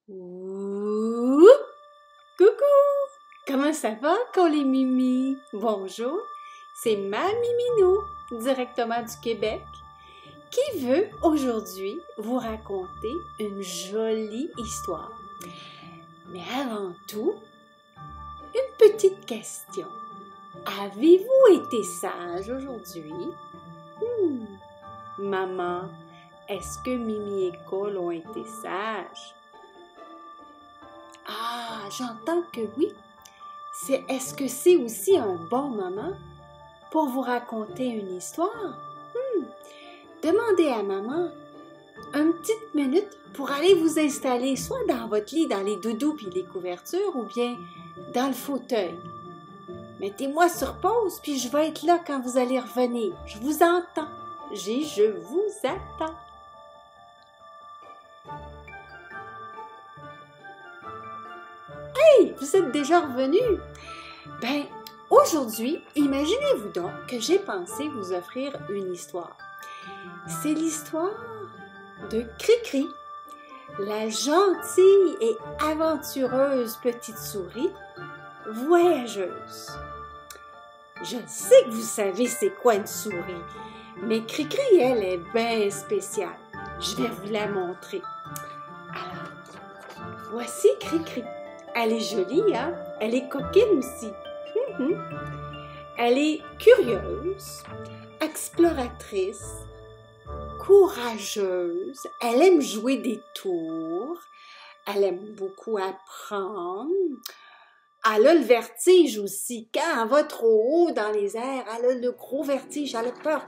Ouh! Coucou! Comment ça va, Mimi? Bonjour, c'est ma Miminou, directement du Québec, qui veut aujourd'hui vous raconter une jolie histoire. Mais avant tout, une petite question. Avez-vous été sage aujourd'hui? Maman, est-ce que Mimi et Cole ont été sages? Ah, j'entends que oui. Est-ce que c'est aussi un bon moment pour vous raconter une histoire? Demandez à maman une petite minute pour aller vous installer soit dans votre lit, dans les doudous puis les couvertures, ou bien dans le fauteuil. Mettez-moi sur pause, puis je vais être là quand vous allez revenir. Je vous entends. Je vous attends. Hey, vous êtes déjà revenu? Ben, aujourd'hui, imaginez-vous donc que j'ai pensé vous offrir une histoire. C'est l'histoire de Cricri, la gentille et aventureuse petite souris voyageuse. Je sais que vous savez c'est quoi une souris, mais Cricri, elle est bien spéciale. Je vais vous la montrer. Alors, voici Cricri. Elle est jolie, hein? Elle est coquine aussi. Elle est curieuse, exploratrice, courageuse. Elle aime jouer des tours. Elle aime beaucoup apprendre. Elle a le vertige aussi. Quand elle va trop haut dans les airs, elle a le gros vertige. Elle a peur.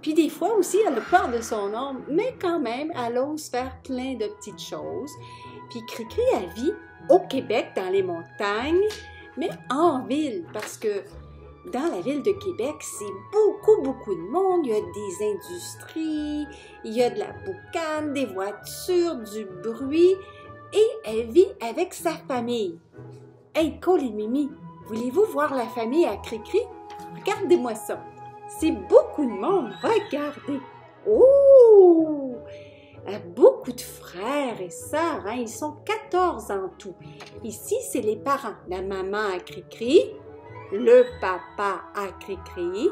Puis des fois aussi, elle a peur de son ombre. Mais quand même, elle ose faire plein de petites choses. Puis Cricri, elle vit au Québec, dans les montagnes, mais en ville, parce que dans la ville de Québec, c'est beaucoup de monde. Il y a des industries, il y a de la boucane, des voitures, du bruit, et elle vit avec sa famille. Hey, Cole et Mimi, voulez-vous voir la famille à Cricri? Regardez-moi ça. C'est beaucoup de monde, regardez. Oh! Beaucoup de frères et sœurs, hein? Ils sont 14 en tout. Ici, c'est les parents. La maman à Cricri, le papa à Cricri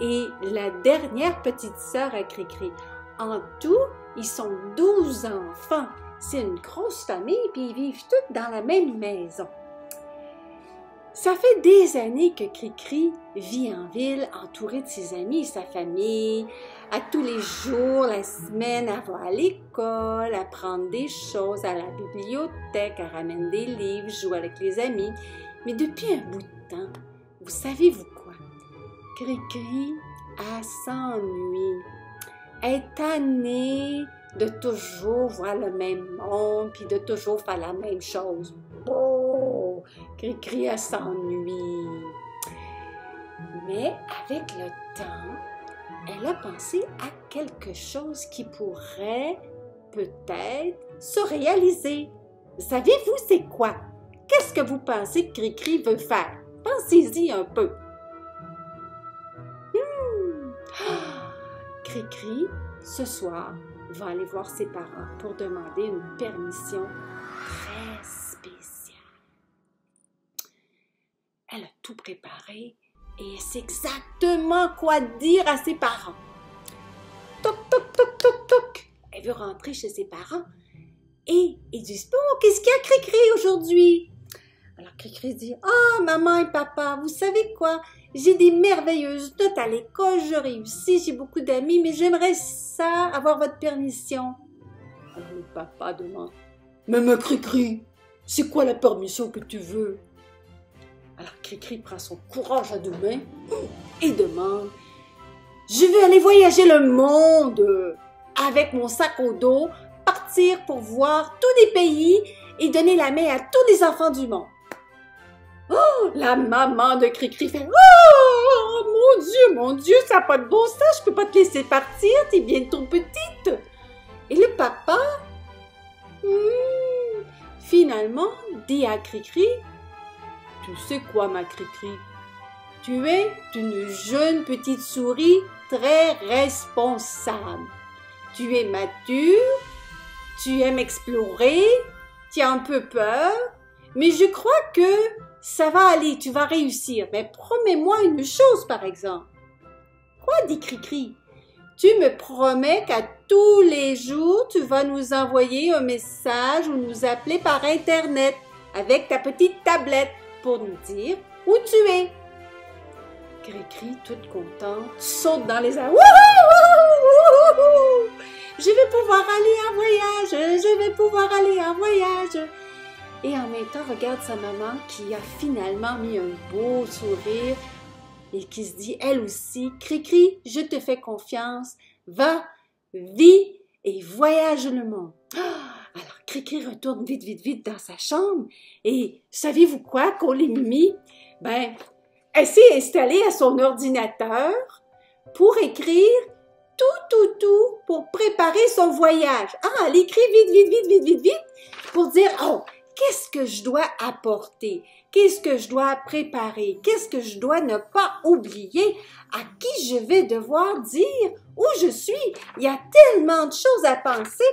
et la dernière petite sœur à Cricri. En tout, ils sont 12 enfants. C'est une grosse famille, puis ils vivent tous dans la même maison. Ça fait des années que Cricri vit en ville, entourée de ses amis et sa famille. À tous les jours, la semaine, elle va à l'école, apprendre des choses, à la bibliothèque, elle ramène des livres, joue avec les amis. Mais depuis un bout de temps, vous savez-vous quoi? Cricri, elle s'ennuie. Elle est tannée de toujours voir le même monde, puis de toujours faire la même chose. Oh, Cricri, elle s'ennuie. Mais avec le temps, elle a pensé à quelque chose qui pourrait peut-être se réaliser. Savez-vous c'est quoi? Qu'est-ce que vous pensez que Cricri veut faire? Pensez-y un peu. Cricri, ce soir, va aller voir ses parents pour demander une permission très spéciale. Elle a tout préparé et elle sait exactement quoi dire à ses parents. Toc, toc, toc, toc, toc. Elle veut rentrer chez ses parents et ils disent « Bon, qu'est-ce qu'il y a Cricri aujourd'hui? » Alors Cricri dit « Ah, maman et papa, vous savez quoi? J'ai des merveilleuses notes à l'école, je réussis, j'ai beaucoup d'amis, mais j'aimerais ça, avoir votre permission. » Alors le papa demande « Mais ma Cricri, c'est quoi la permission que tu veux? » Alors Cricri prend son courage à deux mains et demande « Je veux aller voyager le monde avec mon sac au dos, partir pour voir tous les pays et donner la main à tous les enfants du monde. » Oh, la maman de Cricri fait « Oh, mon Dieu, ça n'a pas de bon sens, je peux pas te laisser partir, t'es bien trop petite. » Et le papa, finalement, dit à Cricri « Tu sais quoi, ma Cricri? Tu es une jeune petite souris très responsable. Tu es mature, tu aimes explorer, tu as un peu peur, mais je crois que ça va aller, tu vas réussir. Mais promets-moi une chose, par exemple. Quoi, dit Cricri? Tu me promets qu'à tous les jours, tu vas nous envoyer un message ou nous appeler par Internet avec ta petite tablette pour nous dire où tu es. Cricri, toute contente, saute dans les airs. Wouhou! Je vais pouvoir aller en voyage, je vais pouvoir aller en voyage. Et en même temps, regarde sa maman qui a finalement mis un beau sourire et qui se dit, elle aussi, Cricri, je te fais confiance, va, vis et voyage le monde. Alors, Cricri retourne vite dans sa chambre et savez-vous quoi, Cole et Mimi? Ben, elle s'est installée à son ordinateur pour écrire tout pour préparer son voyage. Elle écrit vite pour dire, oh, qu'est-ce que je dois apporter? Qu'est-ce que je dois préparer? Qu'est-ce que je dois ne pas oublier? À qui je vais devoir dire où je suis? Il y a tellement de choses à penser.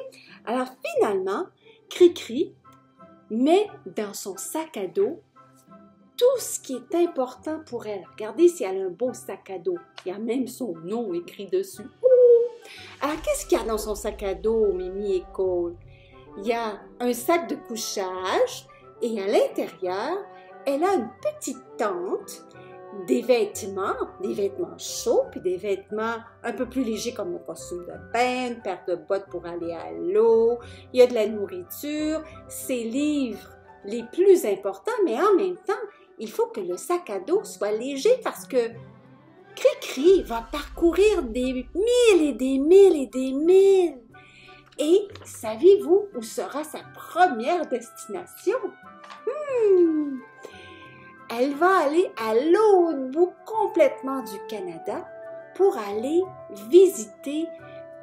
Alors finalement, Cricri met dans son sac à dos tout ce qui est important pour elle. Regardez si elle a un beau sac à dos. Il y a même son nom écrit dessus. Alors, qu'est-ce qu'il y a dans son sac à dos, Mimi et Cole? Il y a un sac de couchage et à l'intérieur, elle a une petite tente, des vêtements chauds, puis des vêtements un peu plus légers comme un costume de bain, une paire de bottes pour aller à l'eau. Il y a de la nourriture, ses livres les plus importants, mais en même temps, il faut que le sac à dos soit léger parce que Cricri va parcourir des milles et des milles et des milles. Et savez-vous où sera sa première destination? Elle va aller à l'autre bout complètement du Canada pour aller visiter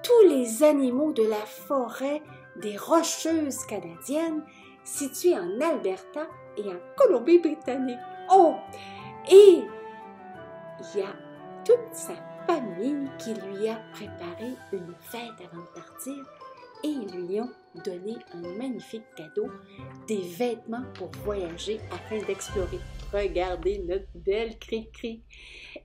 tous les animaux de la forêt des Rocheuses canadiennes situées en Alberta et en Colombie-Britannique. Oh! Et il y a toute sa famille qui lui a préparé une fête avant de partir et ils lui ont donné un magnifique cadeau, des vêtements pour voyager afin d'explorer. Regardez notre belle Cricri.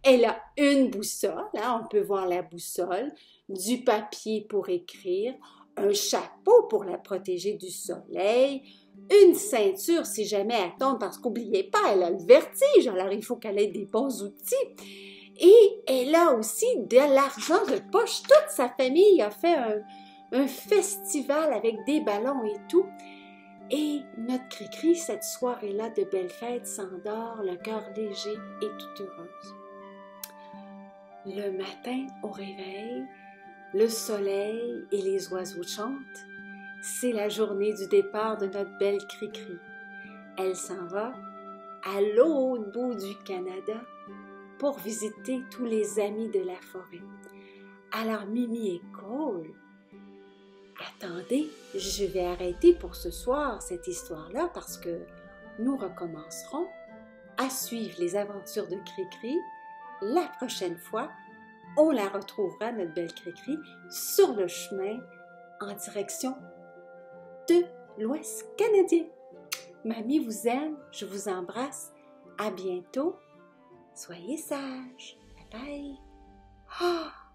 Elle a une boussole, on peut voir la boussole, du papier pour écrire, un chapeau pour la protéger du soleil, une ceinture si jamais elle tombe, parce qu'oubliez pas, elle a le vertige, alors il faut qu'elle ait des bons outils. Et elle a aussi de l'argent de poche. Toute sa famille a fait un festival avec des ballons et tout. Et notre Cricri, cette soirée-là de belle fête, s'endort, le cœur léger et toute heureuse. Le matin, au réveil, le soleil et les oiseaux chantent. C'est la journée du départ de notre belle Cricri. Elle s'en va à l'autre bout du Canada pour visiter tous les amis de la forêt. Alors Mimi et Cole, attendez, je vais arrêter pour ce soir cette histoire-là parce que nous recommencerons à suivre les aventures de Cricri. La prochaine fois, on la retrouvera, notre belle Cricri, sur le chemin en direction de l'Ouest canadien. Mamie vous aime, je vous embrasse. À bientôt. Soyez sages. Bye bye. Oh!